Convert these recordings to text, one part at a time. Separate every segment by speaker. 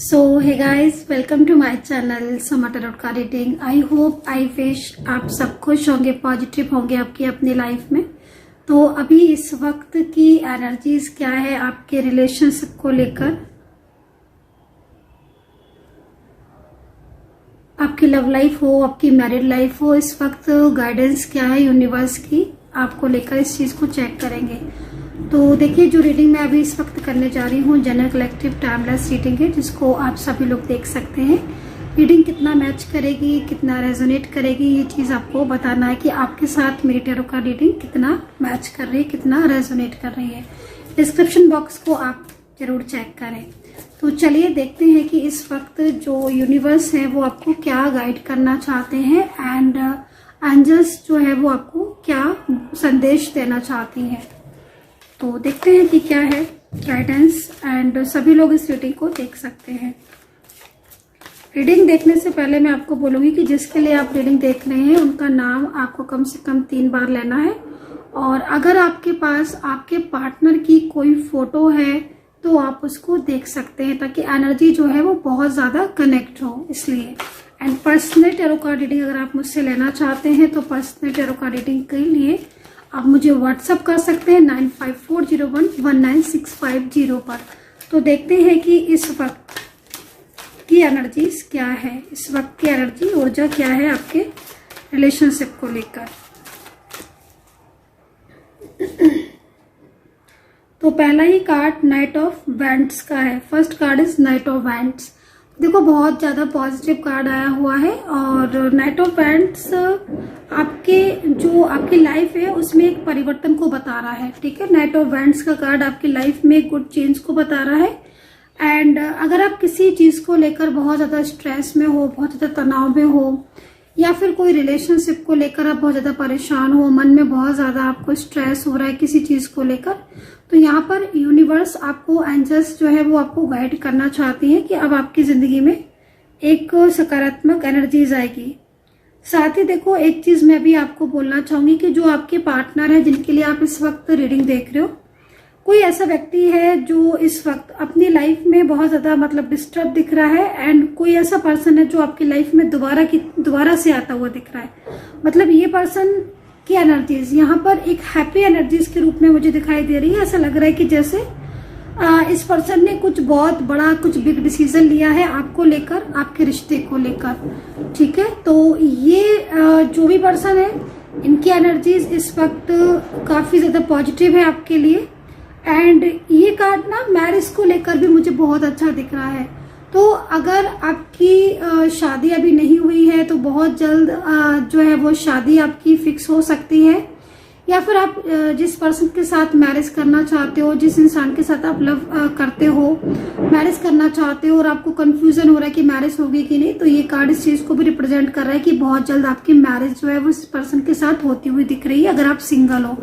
Speaker 1: So hey guys, welcome to my channel Sama tarot card reading. I hope I wish आप सब खुश होंगे, positive होंगे आपकी अपनी लाइफ में। तो अभी इस वक्त की एनर्जीज क्या है आपके रिलेशनशिप को लेकर, आपकी लव लाइफ हो, आपकी मैरिड लाइफ हो, इस वक्त गाइडेंस क्या है यूनिवर्स की आपको लेकर, इस चीज को चेक करेंगे। तो देखिए, जो रीडिंग मैं अभी इस वक्त करने जा रही हूँ जनरल कलेक्टिव टाइमलेस रीडिंग है, जिसको आप सभी लोग देख सकते हैं। रीडिंग कितना मैच करेगी, कितना रेजोनेट करेगी, ये चीज आपको बताना है कि आपके साथ मेरी टैरो का रीडिंग कितना मैच कर रही है, कितना रेजोनेट कर रही है। डिस्क्रिप्शन बॉक्स को आप जरूर चेक करें। तो चलिए देखते हैं कि इस वक्त जो यूनिवर्स है वो आपको क्या गाइड करना चाहते हैं एंड एंजल्स जो है वो आपको क्या संदेश देना चाहती हैं। तो देखते हैं कि क्या है गाइडेंस, एंड सभी लोग इस रीडिंग को देख सकते हैं। रीडिंग देखने से पहले मैं आपको बोलूंगी कि जिसके लिए आप रीडिंग देख रहे हैं उनका नाम आपको कम से कम 3 बार लेना है, और अगर आपके पास आपके पार्टनर की कोई फोटो है तो आप उसको देख सकते हैं, ताकि एनर्जी जो है वो बहुत ज्यादा कनेक्ट हो इसलिए। And personal tarot card reading अगर आप मुझसे लेना चाहते हैं तो पर्सनल टैरो कार्ड रीडिंग के लिए आप मुझे व्हाट्सअप कर सकते हैं 9540119650 पर। तो देखते हैं कि इस वक्त की एनर्जीज क्या है, इस वक्त की एनर्जी ऊर्जा क्या है आपके रिलेशनशिप को लेकर। तो पहला ही कार्ड नाइट ऑफ वैंड्स का है। First card is night of wands. देखो, बहुत ज्यादा पॉजिटिव कार्ड आया हुआ है, और नाइट ऑफ वैंड्स आपकी लाइफ है उसमें एक परिवर्तन को बता रहा है। ठीक है, नाइट ऑफ वैंड्स का कार्ड आपकी लाइफ में गुड चेंज को बता रहा है। एंड अगर आप किसी चीज को लेकर बहुत ज्यादा स्ट्रेस में हो, बहुत ज्यादा तनाव में हो, या फिर कोई रिलेशनशिप को लेकर आप बहुत ज्यादा परेशान हो, मन में बहुत ज्यादा आपको स्ट्रेस हो रहा है किसी चीज को लेकर, तो यहाँ पर यूनिवर्स आपको, एंजल्स जो है वो आपको गाइड करना चाहती है कि अब आपकी जिंदगी में एक सकारात्मक एनर्जीज आएगी। साथ ही देखो, एक चीज मैं भी आपको बोलना चाहूंगी कि जो आपके पार्टनर है जिनके लिए आप इस वक्त रीडिंग देख रहे हो, कोई ऐसा व्यक्ति है जो इस वक्त अपनी लाइफ में बहुत ज्यादा डिस्टर्ब दिख रहा है, एंड कोई ऐसा पर्सन है जो आपकी लाइफ में दोबारा से आता हुआ दिख रहा है। ये पर्सन की एनर्जीज यहाँ पर एक हैप्पी एनर्जीज के रूप में मुझे दिखाई दे रही है। ऐसा लग रहा है कि जैसे इस पर्सन ने कुछ बहुत बड़ा, कुछ बिग डिसीजन लिया है आपको लेकर, आपके रिश्ते को लेकर। ठीक है, तो ये जो भी पर्सन है, इनकी एनर्जीज इस वक्त काफी ज्यादा पॉजिटिव है आपके लिए। एंड ये कार्ड ना मैरिज को लेकर भी मुझे बहुत अच्छा दिख रहा है। तो अगर आपकी शादी अभी नहीं हुई है तो बहुत जल्द जो है वो शादी आपकी फिक्स हो सकती है, या फिर आप जिस पर्सन के साथ मैरिज करना चाहते हो, जिस इंसान के साथ आप लव करते हो, मैरिज करना चाहते हो और आपको कंफ्यूजन हो रहा है कि मैरिज होगी कि नहीं, तो ये कार्ड इस चीज को भी रिप्रेजेंट कर रहा है कि बहुत जल्द आपकी मैरिज जो है वो इस पर्सन के साथ होती हुई दिख रही है, अगर आप सिंगल हो।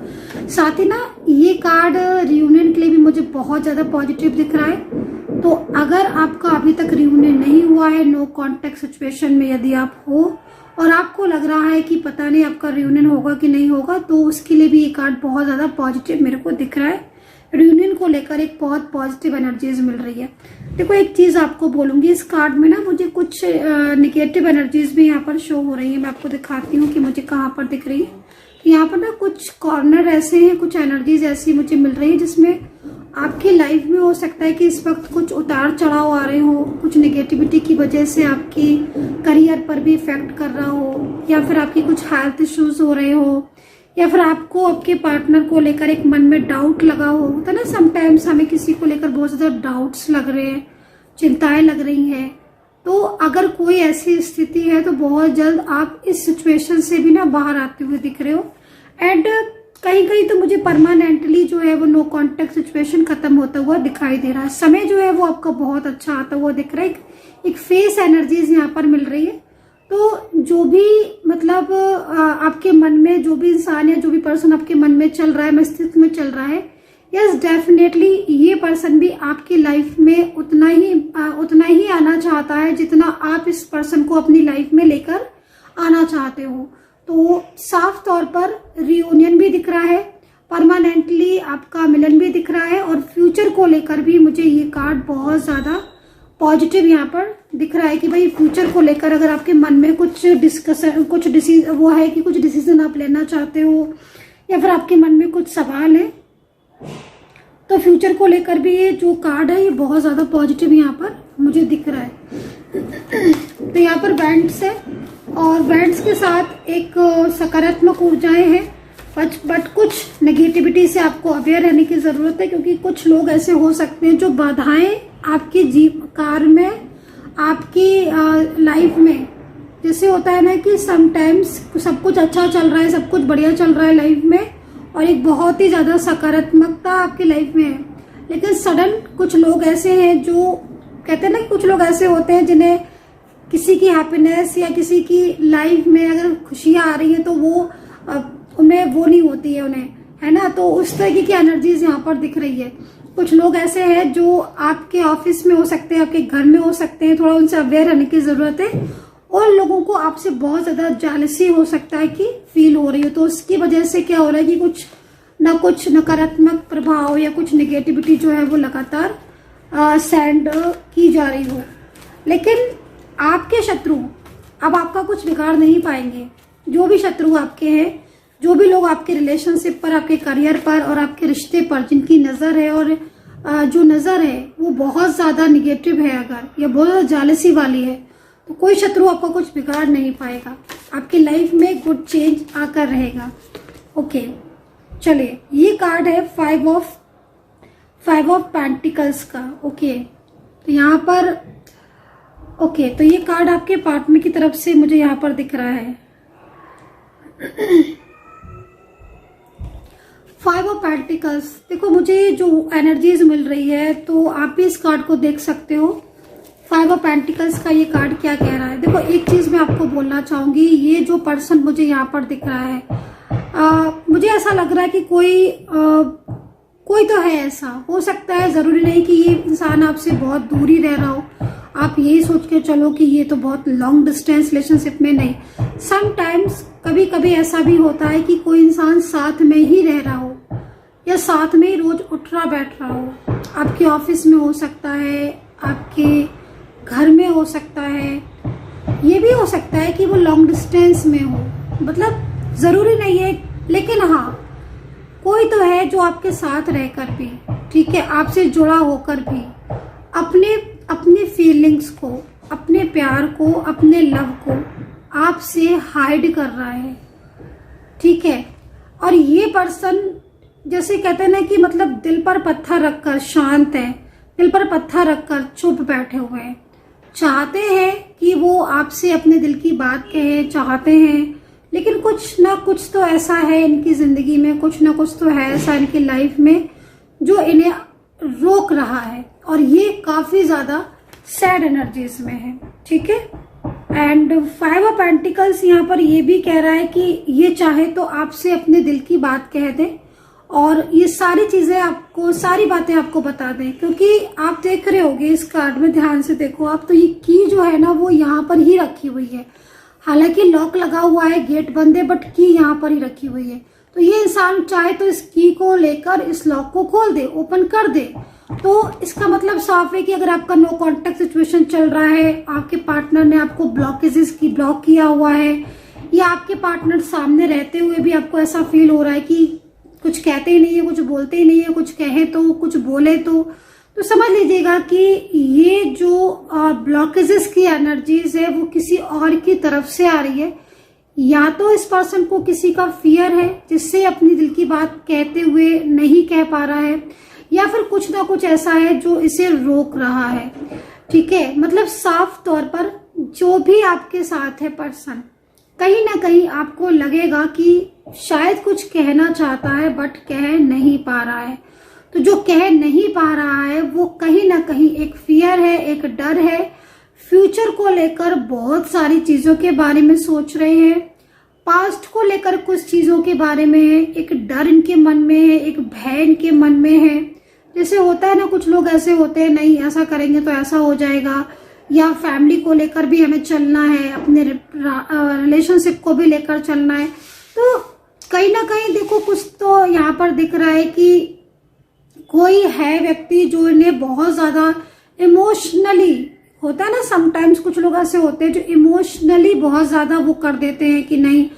Speaker 1: साथ ही ना, ये कार्ड रियूनियन के लिए भी मुझे बहुत ज्यादा पॉजिटिव दिख रहा है। तो अगर आपका अभी तक रियूनियन नहीं हुआ है, नो कॉन्टेक्ट सिचुएशन में यदि आप हो और आपको लग रहा है कि पता नहीं आपका रियूनियन होगा कि नहीं होगा, तो उसके लिए भी ये कार्ड बहुत ज्यादा पॉजिटिव मेरे को दिख रहा है। रियूनियन को लेकर एक बहुत पॉजिटिव एनर्जीज मिल रही है। देखो, एक चीज आपको बोलूंगी, इस कार्ड में ना मुझे कुछ निगेटिव एनर्जीज भी यहाँ पर शो हो रही है। मैं आपको दिखाती हूँ कि मुझे कहाँ पर दिख रही है। यहाँ पर ना कुछ कॉर्नर ऐसे हैं, कुछ एनर्जीज ऐसी मुझे मिल रही है जिसमें आपकी लाइफ में हो सकता है कि इस वक्त कुछ उतार चढ़ाव आ रहे हो, कुछ नेगेटिविटी की वजह से आपकी करियर पर भी इफेक्ट कर रहा हो, या फिर आपकी कुछ हेल्थ इश्यूज हो रहे हो, या फिर आपको आपके पार्टनर को लेकर एक मन में डाउट लगा हो। होता है ना, समटाइम्स हमें किसी को लेकर बहुत ज्यादा डाउट्स लग रहे हैं, चिंताएं लग रही हैं। तो अगर कोई ऐसी स्थिति है तो बहुत जल्द आप इस सिचुएशन से भी ना बाहर आते हुए दिख रहे हो। एंड कहीं कहीं तो मुझे परमानेंटली जो है वो नो कॉन्टेक्ट सिचुएशन खत्म होता हुआ दिखाई दे रहा है। समय जो है वो आपका बहुत अच्छा आता हुआ दिख रहा है। एक फेस एनर्जीज यहाँ पर मिल रही है। तो जो भी आपके मन में जो भी इंसान या जो भी पर्सन आपके मन में चल रहा है, मस्तिष्क में चल रहा है, यस डेफिनेटली ये पर्सन भी आपकी लाइफ में उतना ही आना चाहता है जितना आप इस पर्सन को अपनी लाइफ में लेकर आना चाहते हो। तो साफ तौर पर रियूनियन भी दिख रहा है, परमानेंटली आपका मिलन भी दिख रहा है, और फ्यूचर को लेकर भी मुझे ये कार्ड बहुत ज्यादा पॉजिटिव यहाँ पर दिख रहा है कि भाई फ्यूचर को लेकर अगर आपके मन में कुछ डिस्कशन, कुछ वो है कि कुछ डिसीजन आप लेना चाहते हो या फिर आपके मन में कुछ सवाल है, तो फ्यूचर को लेकर भी ये जो कार्ड है ये बहुत ज़्यादा पॉजिटिव यहाँ पर मुझे दिख रहा है। तो यहाँ पर बैंड्स है और बैंड्स के साथ एक सकारात्मक ऊर्जाएं हैं, बट कुछ नेगेटिविटी से आपको अवेयर रहने की ज़रूरत है, क्योंकि कुछ लोग ऐसे हो सकते हैं जो बाधाएं आपके कार में, आपकी लाइफ में, जैसे होता है ना कि समटाइम्स सब कुछ अच्छा चल रहा है, सब कुछ बढ़िया चल रहा है लाइफ में और एक बहुत ही ज़्यादा सकारात्मकता आपकी लाइफ में है, लेकिन सडन कुछ लोग ऐसे हैं जो कहते हैं ना, कुछ लोग ऐसे होते हैं जिन्हें किसी की हैप्पीनेस या किसी की लाइफ में अगर खुशियाँ आ रही है तो वो उन्हें वो नहीं होती है उन्हें, है ना। तो उस तरह की एनर्जीज यहाँ पर दिख रही है। कुछ लोग ऐसे हैं जो आपके ऑफिस में हो सकते हैं, आपके घर में हो सकते हैं, थोड़ा उनसे अवेयर रहने की जरूरत है। और लोगों को आपसे बहुत ज्यादा जेलसी हो सकता है कि फील हो रही हो, तो उसकी वजह से क्या हो रहा है कि कुछ नकारात्मक प्रभाव या कुछ नेगेटिविटी जो है वो लगातार सेंड की जा रही हो। लेकिन आपके शत्रु अब आपका कुछ बिगाड़ नहीं पाएंगे। जो भी शत्रु आपके हैं, जो भी लोग आपके रिलेशनशिप पर, आपके करियर पर और आपके रिश्ते पर जिनकी नजर है और जो नजर है वो बहुत ज्यादा निगेटिव है अगर या बहुत ज्यादा जेलसी वाली है, तो कोई शत्रु आपका कुछ बिगाड़ नहीं पाएगा। आपकी लाइफ में गुड चेंज आकर रहेगा। ओके, चलिए ये कार्ड है फाइव ऑफ पेंटिकल्स का। ओके, तो यहाँ पर तो ये कार्ड आपके पार्टनर की तरफ से मुझे यहाँ पर दिख रहा है। फाइव ऑफ पेंटिकल्स, देखो मुझे जो एनर्जीज मिल रही है तो आप भी इस कार्ड को देख सकते हो। फाइव ऑफ पेंटिकल्स का ये कार्ड क्या कह रहा है, देखो एक चीज मैं आपको बोलना चाहूंगी। ये जो पर्सन मुझे यहाँ पर दिख रहा है, मुझे ऐसा लग रहा है कि कोई तो है, ऐसा हो सकता है, जरूरी नहीं कि ये इंसान आपसे बहुत दूर ही रह रहा हो। आप यही सोच के चलो कि ये तो बहुत लॉन्ग डिस्टेंस रिलेशनशिप में नहीं। समटाइम्स कभी कभी ऐसा भी होता है कि कोई इंसान साथ में ही रह रहा हो या साथ में ही रोज उठ रहा बैठ रहा हो। आपके ऑफिस में हो सकता है, आपके घर में हो सकता है, ये भी हो सकता है कि वो लॉन्ग डिस्टेंस में हो, मतलब जरूरी नहीं है। लेकिन हाँ, कोई तो है जो आपके साथ रहकर भी, ठीक है, आपसे जुड़ा होकर भी अपने फीलिंग्स को, अपने प्यार को, अपने लव को आपसे हाइड कर रहा है, ठीक है। और ये पर्सन जैसे कहते हैं ना कि मतलब दिल पर पत्थर रखकर शांत है, दिल पर पत्थर रखकर चुप बैठे हुए हैं, चाहते हैं कि वो आपसे अपने दिल की बात कहे, चाहते हैं, लेकिन कुछ ना कुछ तो ऐसा है इनकी जिंदगी में, कुछ ना कुछ तो है ऐसा इनकी लाइफ में जो इन्हें रोक रहा है। और ये काफी ज्यादा सैड एनर्जीज में है, ठीक है। एंड फाइव ऑफ पेंटिकल्स यहाँ पर ये भी कह रहा है कि ये चाहे तो आपसे अपने दिल की बात कह दे और ये सारी चीजें आपको, सारी बातें आपको बता दें, क्योंकि आप देख रहे होगे इस कार्ड में, ध्यान से देखो आप, तो ये की जो है ना वो यहाँ पर ही रखी हुई है। हालांकि लॉक लगा हुआ है, गेट बंद है, बट की यहाँ पर ही रखी हुई है। तो ये इंसान चाहे तो इस की को लेकर इस लॉक को खोल दे, ओपन कर दे। तो इसका मतलब साफ है कि अगर आपका नो कॉन्टेक्ट सिचुएशन चल रहा है, आपके पार्टनर ने आपको ब्लॉकेजेस की ब्लॉक किया हुआ है, या आपके पार्टनर सामने रहते हुए भी आपको ऐसा फील हो रहा है कि कुछ कहते ही नहीं है, कुछ बोलते ही नहीं है, कुछ कहे तो कुछ बोले तो समझ लीजिएगा कि ये जो ब्लॉकेजेस की एनर्जीज है वो किसी और की तरफ से आ रही है। या तो इस पर्सन को किसी का फियर है जिससे अपनी दिल की बात कहते हुए नहीं कह पा रहा है, या फिर कुछ ना कुछ ऐसा है जो इसे रोक रहा है, ठीक है। मतलब साफ तौर पर जो भी आपके साथ है पर्सन, कहीं ना कहीं आपको लगेगा कि शायद कुछ कहना चाहता है बट कह नहीं पा रहा है। तो जो कह नहीं पा रहा है वो कहीं ना कहीं एक फियर है, एक डर है, फ्यूचर को लेकर बहुत सारी चीजों के बारे में सोच रहे हैं, पास्ट को लेकर कुछ चीजों के बारे में है, एक डर इनके मन में है, एक भय इनके मन में है। जैसे होता है ना, कुछ लोग ऐसे होते हैं, नहीं ऐसा करेंगे तो ऐसा हो जाएगा, या फैमिली को लेकर भी हमें चलना है, अपने रिलेशनशिप को भी लेकर चलना है। तो कहीं ना कहीं देखो कुछ तो यहाँ पर दिख रहा है कि कोई है व्यक्ति जो इन्हें बहुत ज्यादा इमोशनली होता है ना, समटाइम्स कुछ लोग ऐसे होते हैं जो इमोशनली बहुत ज्यादा वो कर देते हैं कि नहीं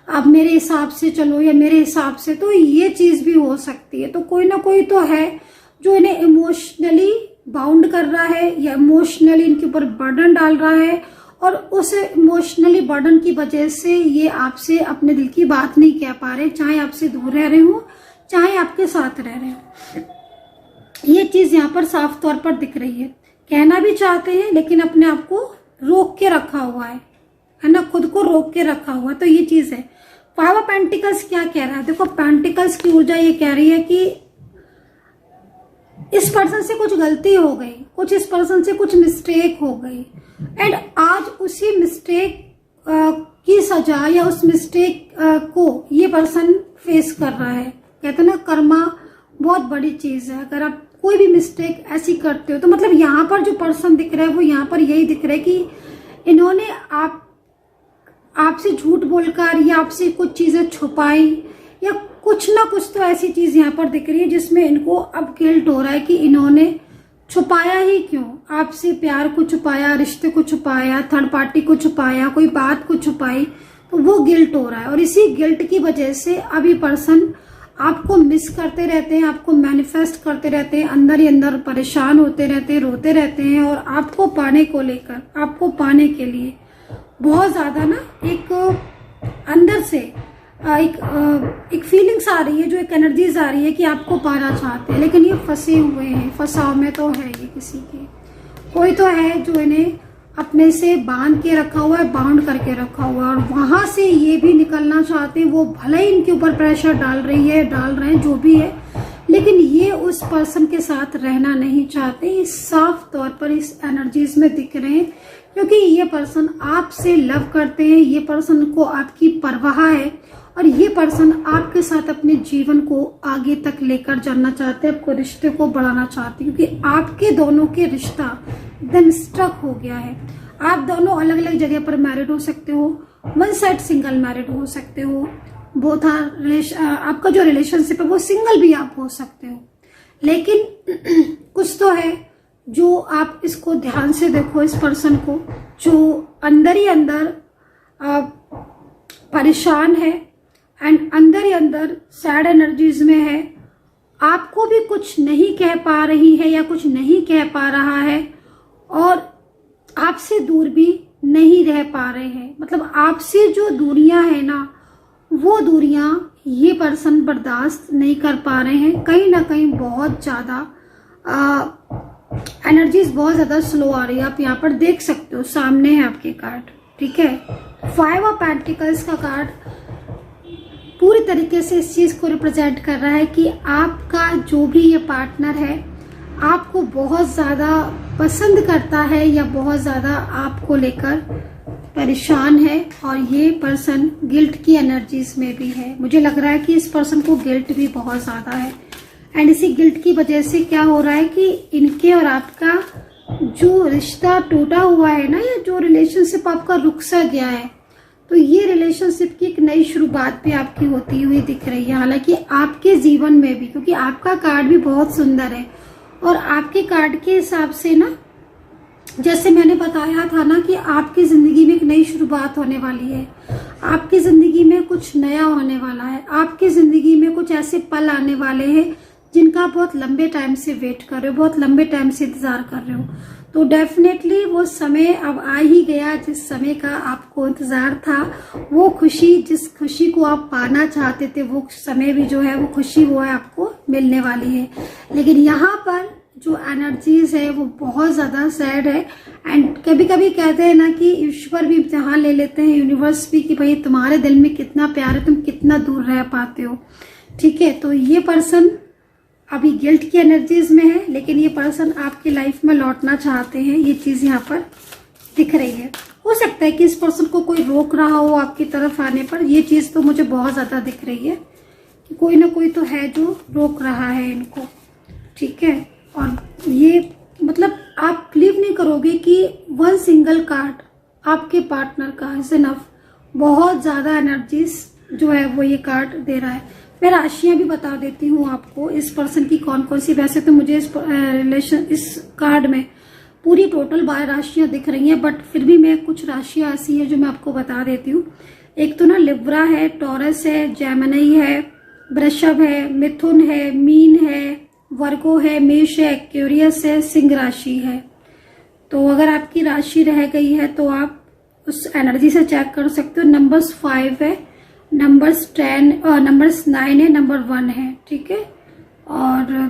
Speaker 1: अब मेरे हिसाब से चलो या मेरे हिसाब से, तो ये चीज भी हो सकती है। तो कोई ना कोई तो है जो इन्हें इमोशनली बाउंड कर रहा है या इमोशनली इनके ऊपर बर्डन डाल रहा है, और उस इमोशनली बर्डन की वजह से ये आपसे अपने दिल की बात नहीं कह पा रहे, चाहे आपसे दूर रह रहे हो चाहे आपके साथ रह रहे हो। ये चीज यहाँ पर साफ तौर पर दिख रही है। कहना भी चाहते हैं लेकिन अपने आप को रोक के रखा हुआ है ना, खुद को रोक के रखा हुआ है। तो ये चीज है। 5 ऑफ पेंटिकल्स क्या कह रहा है? देखो पेंटिकल्स की ऊर्जा ये कह रही है कि इस पर्सन से कुछ गलती हो गई, कुछ इस पर्सन से कुछ मिस्टेक हो गई, एंड आज उसी मिस्टेक की सजा या उस मिस्टेक को ये पर्सन फेस कर रहा है। कहते हैं ना कर्मा बहुत बड़ी चीज है। अगर आप कोई भी मिस्टेक ऐसी करते हो तो मतलब यहाँ पर जो पर्सन दिख रहा है वो यहाँ पर यही दिख रहा है कि इन्होंने आपसे झूठ बोलकर या आपसे कुछ चीजें छुपाई या कुछ ना कुछ तो ऐसी चीज यहाँ पर दिख रही है जिसमें इनको अब गिल्ट हो रहा है कि इन्होंने छुपाया ही क्यों, आपसे प्यार को छुपाया, रिश्ते को छुपाया, थर्ड पार्टी को छुपाया, कोई बात को छुपाई, तो वो गिल्ट हो रहा है। और इसी गिल्ट की वजह से अब ये पर्सन आपको मिस करते रहते हैं, आपको मैनिफेस्ट करते रहते हैं, अंदर ही अंदर परेशान होते रहते हैं, रोते रहते हैं, और आपको पाने को लेकर, आपको पाने के लिए बहुत ज्यादा ना एक अंदर से एक फीलिंग्स आ रही है, जो एक एनर्जीज आ रही है कि आपको पाना चाहते हैं, लेकिन ये फंसे हुए हैं, फंसाव में तो है ये किसी के। कोई तो है जो इन्हें अपने से बांध के रखा हुआ है, बाउंड करके रखा हुआ है, और वहां से ये भी निकलना चाहते हैं। वो भले ही इनके ऊपर प्रेशर डाल रहे हैं जो भी है, लेकिन ये उस पर्सन के साथ रहना नहीं चाहते। ये साफ तौर पर इस एनर्जीज में दिख रहे हैं, क्योंकि ये पर्सन आपसे लव करते हैं, ये पर्सन को आपकी परवाह है, और ये पर्सन आपके साथ अपने जीवन को आगे तक लेकर जाना चाहते हैं, आपको रिश्ते को बढ़ाना चाहते हैं, क्योंकि आपके दोनों के रिश्ता एकदम स्ट्रक हो गया है। आप दोनों अलग अलग जगह पर मैरिड हो सकते हो, वन साइड सिंगल मैरिड हो सकते हो, बोथ आपका जो रिलेशनशिप है वो सिंगल भी आप हो सकते हो, लेकिन कुछ तो है जो आप इसको ध्यान से देखो, इस पर्सन को जो अंदर ही अंदर परेशान है एंड अंदर ही अंदर सैड एनर्जीज में है, आपको भी कुछ नहीं कह पा रही है या कुछ नहीं कह पा रहा है, और आपसे दूर भी नहीं रह पा रहे हैं। मतलब आपसे जो दूरियां है ना, वो दूरियां ये पर्सन बर्दाश्त नहीं कर पा रहे हैं। कहीं ना कहीं बहुत ज्यादा एनर्जीज बहुत ज्यादा स्लो आ रही है। आप यहाँ पर देख सकते हो, सामने है आपके कार्ड, ठीक है। 5 ऑफ पेंटिकल्स का कार्ड पूरी तरीके से इस चीज को रिप्रेजेंट कर रहा है कि आपका जो भी ये पार्टनर है आपको बहुत ज्यादा पसंद करता है या बहुत ज्यादा आपको लेकर परेशान है, और ये पर्सन गिल्ट की एनर्जीज में भी है। मुझे लग रहा है कि इस पर्सन को गिल्ट भी बहुत ज्यादा है, एंड इसी गिल्ट की वजह से क्या हो रहा है कि इनके और आपका जो रिश्ता टूटा हुआ है ना, या जो रिलेशनशिप आपका रुक सा गया है, तो ये रिलेशनशिप की एक नई शुरुआत भी आपकी होती हुई दिख रही है। हालांकि आपके जीवन में भी, क्योंकि आपका कार्ड भी बहुत सुंदर है, और आपके कार्ड के हिसाब से ना, जैसे मैंने बताया था ना कि आपकी जिंदगी में एक नई शुरुआत होने वाली है, आपकी जिंदगी में कुछ नया होने वाला है, आपकी जिंदगी में कुछ ऐसे पल आने वाले हैं जिनका बहुत लंबे टाइम से वेट कर रहे हो, बहुत लंबे टाइम से इंतजार कर रहे हो। तो डेफिनेटली वो समय अब आ ही गया जिस समय का आपको इंतजार था। वो खुशी, जिस खुशी को आप पाना चाहते थे, वो समय भी जो है, वो खुशी वो है आपको मिलने वाली है। लेकिन यहाँ पर जो एनर्जीज है वो बहुत ज्यादा सैड है, एंड कभी कभी कहते हैं ना कि ईश्वर भी इम्तिहान ले लेते हैं, यूनिवर्स भी, कि भाई तुम्हारे दिल में कितना प्यार है, तुम कितना दूर रह पाते हो, ठीक है। तो ये पर्सन अभी गिल्ट की एनर्जीज में है, लेकिन ये पर्सन आपकी लाइफ में लौटना चाहते हैं, ये चीज यहाँ पर दिख रही है। हो सकता है कि इस पर्सन को कोई रोक रहा हो आपकी तरफ आने पर, ये चीज तो मुझे बहुत ज्यादा दिख रही है कि कोई ना कोई तो है जो रोक रहा है इनको, ठीक है। और ये मतलब आप बिलीव नहीं करोगे कि वन सिंगल कार्ड आपके पार्टनर का इज इनफ, बहुत ज्यादा एनर्जीज जो है वो ये कार्ड दे रहा है। मैं राशियां भी बता देती हूँ आपको इस पर्सन की कौन कौन सी। वैसे तो मुझे इस कार्ड में पूरी टोटल 12 राशियां दिख रही हैं, बट फिर भी मैं कुछ राशियां ऐसी हैं जो मैं आपको बता देती हूँ। एक तो ना लिब्रा है, टॉरस है, जेमिनी है, वृषभ है, मिथुन है, मीन है, वर्गो है, मेष है, एक्वेरियस है, सिंह राशि है। तो अगर आपकी राशि रह गई है तो आप उस एनर्जी से चेक कर सकते हो। नंबर्स 5 है, नंबर्स 10 और नंबर्स 9 है, नंबर 1 है, ठीक है। और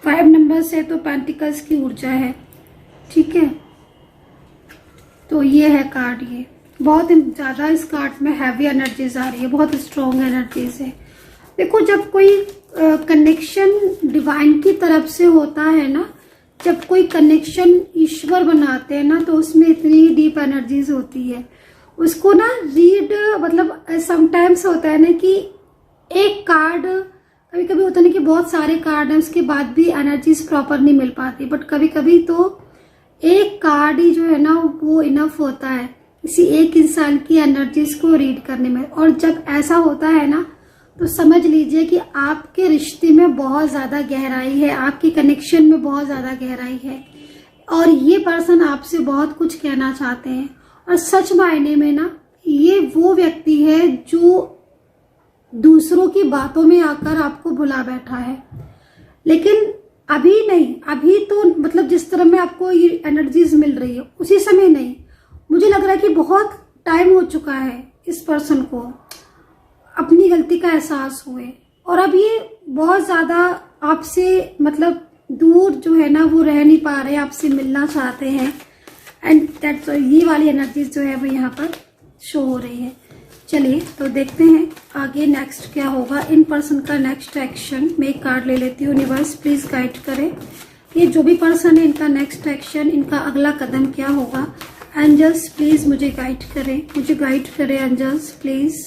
Speaker 1: 5 नंबर्स है तो पेंटिकल्स की ऊर्जा है, ठीक है। तो ये है कार्ड, ये बहुत ज्यादा इस कार्ड में हैवी एनर्जीज आ रही है, बहुत स्ट्रॉन्ग एनर्जीज है। देखो जब कोई कनेक्शन डिवाइन की तरफ से होता है ना, जब कोई कनेक्शन ईश्वर बनाते हैं ना, तो उसमें इतनी डीप एनर्जीज होती है। उसको ना रीड मतलब समटाइम्स होता है ना कि एक कार्ड, कभी कभी होता है ना कि बहुत सारे कार्ड हैं उसके बाद भी एनर्जीज प्रॉपर नहीं मिल पाती, बट कभी कभी तो एक कार्ड ही जो है ना वो इनफ होता है किसी एक इंसान की एनर्जीज को रीड करने में। और जब ऐसा होता है ना तो समझ लीजिए कि आपके रिश्ते में बहुत ज्यादा गहराई है, आपके कनेक्शन में बहुत ज्यादा गहराई है, और ये पर्सन आपसे बहुत कुछ कहना चाहते हैं। और सच मायने में ना ये वो व्यक्ति है जो दूसरों की बातों में आकर आपको भुला बैठा है, लेकिन अभी नहीं, अभी तो मतलब जिस तरह में आपको ये एनर्जीज मिल रही है उसी समय नहीं। मुझे लग रहा है कि बहुत टाइम हो चुका है इस पर्सन को अपनी गलती का एहसास हुए, और अब ये बहुत ज्यादा आपसे मतलब दूर जो है ना वो रह नहीं पा रहे, आपसे मिलना चाहते हैं। एंड दैट्स ये वाली एनर्जीज जो है वो यहाँ पर शो हो रही है। चलिए तो देखते हैं आगे नेक्स्ट क्या होगा, इन पर्सन का नेक्स्ट एक्शन। मैं एक कार्ड ले लेती हूँ, यूनिवर्स प्लीज गाइड करें ये जो भी पर्सन है, इनका नेक्स्ट एक्शन, इनका अगला कदम क्या होगा। एंजल्स प्लीज मुझे गाइड करें, मुझे गाइड करें angels please.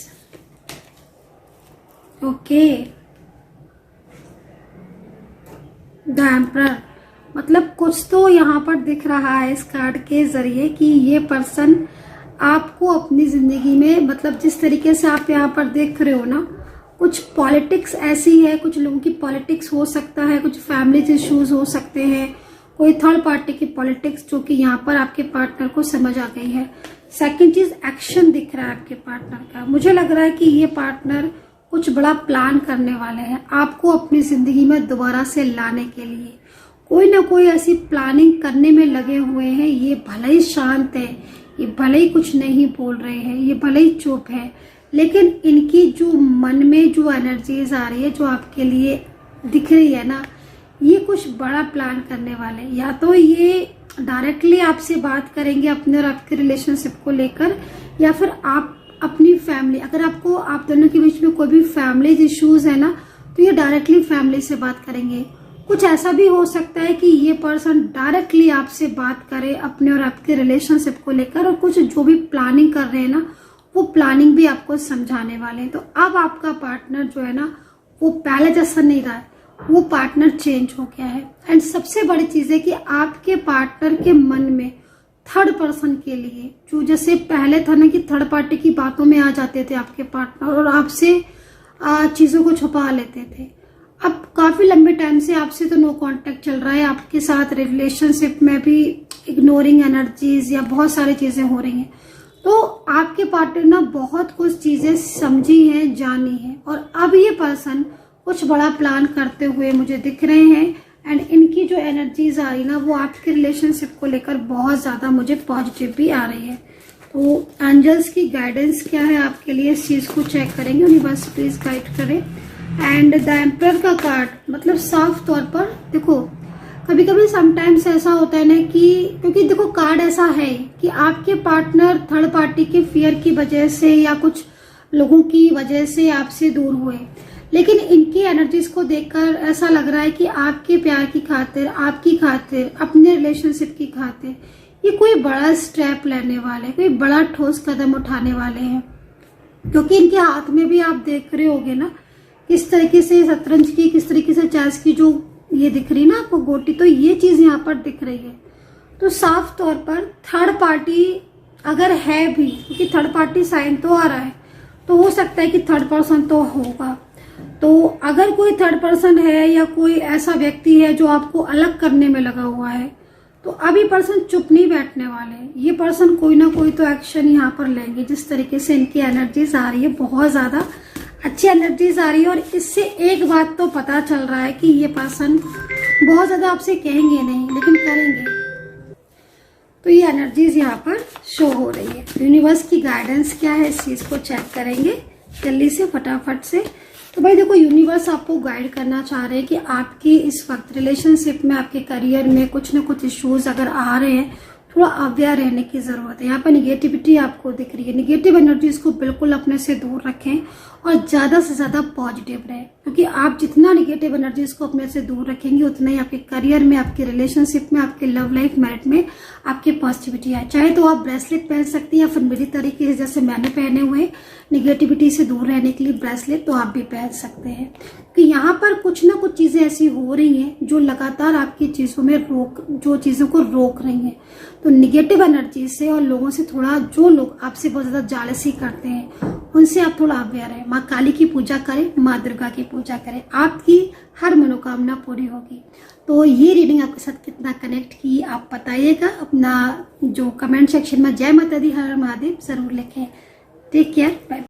Speaker 1: Okay, the emperor, मतलब कुछ तो यहाँ पर दिख रहा है इस कार्ड के जरिए कि ये पर्सन आपको अपनी जिंदगी में, मतलब जिस तरीके से आप यहाँ पर देख रहे हो ना, कुछ पॉलिटिक्स ऐसी है, कुछ लोगों की पॉलिटिक्स हो सकता है, कुछ फैमिली इश्यूज हो सकते हैं, कोई थर्ड पार्टी की पॉलिटिक्स जो कि यहाँ पर आपके पार्टनर को समझ आ गई है। सेकंड चीज, एक्शन दिख रहा है आपके पार्टनर का। मुझे लग रहा है कि ये पार्टनर कुछ बड़ा प्लान करने वाले हैं आपको अपनी जिंदगी में दोबारा से लाने के लिए। कोई ना कोई ऐसी प्लानिंग करने में लगे हुए हैं। ये भले ही शांत है, ये भले ही कुछ नहीं बोल रहे हैं, ये भले ही चुप है, लेकिन इनकी जो मन में जो एनर्जीज आ रही है, जो आपके लिए दिख रही है ना, ये कुछ बड़ा प्लान करने वाले। या तो ये डायरेक्टली आपसे बात करेंगे अपने और आपके रिलेशनशिप को लेकर, या फिर आप अपनी फैमिली, अगर आपको आप दोनों के बीच में कोई भी फैमिली इश्यूज है ना, तो ये डायरेक्टली फैमिली से बात करेंगे। कुछ ऐसा भी हो सकता है कि ये पर्सन डायरेक्टली आपसे बात करे अपने और आपके रिलेशनशिप को लेकर, और कुछ जो भी प्लानिंग कर रहे हैं ना वो प्लानिंग भी आपको समझाने वाले हैं। तो अब आपका पार्टनर जो है ना वो पहले जैसा नहीं रहा है, वो पार्टनर चेंज हो गया है। एंड सबसे बड़ी चीज है कि आपके पार्टनर के मन में थर्ड पर्सन के लिए, जो जैसे पहले था ना कि थर्ड पार्टी की बातों में आ जाते थे आपके पार्टनर और आपसे चीजों को छुपा लेते थे, अब काफी लंबे टाइम से आपसे तो नो कांटेक्ट चल रहा है, आपके साथ रिलेशनशिप में भी इग्नोरिंग एनर्जीज या बहुत सारी चीजें हो रही हैं। तो आपके पार्टनर ना बहुत कुछ चीजें समझी हैं, जानी है, और अब ये पर्सन कुछ बड़ा प्लान करते हुए मुझे दिख रहे हैं। एंड इनकी जो एनर्जीज आ रही ना वो आपके रिलेशनशिप को लेकर बहुत ज्यादा मुझे पॉजिटिव भी आ रही है। तो एंजल्स की गाइडेंस क्या है आपके लिए, इस चीज को चेक करेंगे, उन्हें बस प्लीज गाइड करें। एंड द एम्परर का कार्ड, मतलब साफ तौर पर देखो कभी कभी समटाइम्स ऐसा होता है ना कि, क्योंकि देखो कार्ड ऐसा है कि आपके पार्टनर थर्ड पार्टी के फियर की वजह से या कुछ लोगों की वजह से आपसे दूर हुए, लेकिन इनकी एनर्जीज को देखकर ऐसा लग रहा है कि आपके प्यार की खातिर, आपकी खातिर, अपने रिलेशनशिप की खातिर ये कोई बड़ा स्टेप लेने वाले, कोई बड़ा ठोस कदम उठाने वाले हैं। क्योंकि इनके हाथ में भी आप देख रहे होगे ना किस तरीके से शतरंज की, किस तरीके से चेस की जो ये दिख रही ना आपको गोटी, तो ये चीज यहाँ पर दिख रही है। तो साफ तौर पर थर्ड पार्टी अगर है भी, क्योंकि थर्ड पार्टी साइन तो आ रहा है, तो हो सकता है कि थर्ड पर्सन तो होगा। तो अगर कोई थर्ड पर्सन है या कोई ऐसा व्यक्ति है जो आपको अलग करने में लगा हुआ है, तो अब ये पर्सन चुप नहीं बैठने वाले, ये पर्सन कोई ना कोई तो एक्शन यहाँ पर लेंगे। जिस तरीके से इनकी एनर्जीज आ रही है, बहुत ज्यादा अच्छी एनर्जीज आ रही है। और इससे एक बात तो पता चल रहा है कि ये पर्सन बहुत ज्यादा आपसे कहेंगे नहीं, लेकिन करेंगे। तो ये एनर्जीज यहाँ पर शो हो रही है। यूनिवर्स की गाइडेंस क्या है, इस चीज को चेक करेंगे जल्दी से, फटाफट से। तो भाई देखो, यूनिवर्स आपको गाइड करना चाह रहे हैं कि आपकी इस वक्त रिलेशनशिप में, आपके करियर में कुछ ना कुछ इश्यूज अगर आ रहे हैं, थोड़ा अवेयर रहने की जरूरत है। यहाँ पर निगेटिविटी आपको दिख रही है। निगेटिव एनर्जीज को बिल्कुल अपने से दूर रखें और ज्यादा से ज्यादा पॉजिटिव रहें, क्योंकि आप जितना निगेटिव एनर्जीज को अपने से दूर रखेंगे, उतना ही आपके करियर में, आपके रिलेशनशिप में, आपके लव लाइफ, मैरिज में आपकी पॉजिटिविटी आए। चाहे तो आप ब्रेसलेट पहन सकती हैं, या फिर मेरी तरीके से जैसे मैंने पहने हुए निगेटिविटी से दूर रहने के लिए ब्रेसलेट, तो आप भी पहन सकते हैं। कि यहाँ पर कुछ ना कुछ चीजें ऐसी हो रही हैं जो लगातार आपकी चीजों में जो चीजों को रोक रही हैं। तो निगेटिव एनर्जी से और लोगों से थोड़ा, जो लोग आपसे बहुत ज्यादा जालसी करते हैं, उनसे आप थोड़ा अवेयर है। माँ काली की पूजा करें, माँ दुर्गा की पूजा करें, आपकी हर मनोकामना पूरी होगी। तो ये रीडिंग आपके साथ कितना कनेक्ट की आप बताइएगा। अपना जो कमेंट सेक्शन में जय माता दी, हर हर महादेव जरूर लिखें। Take care, bye.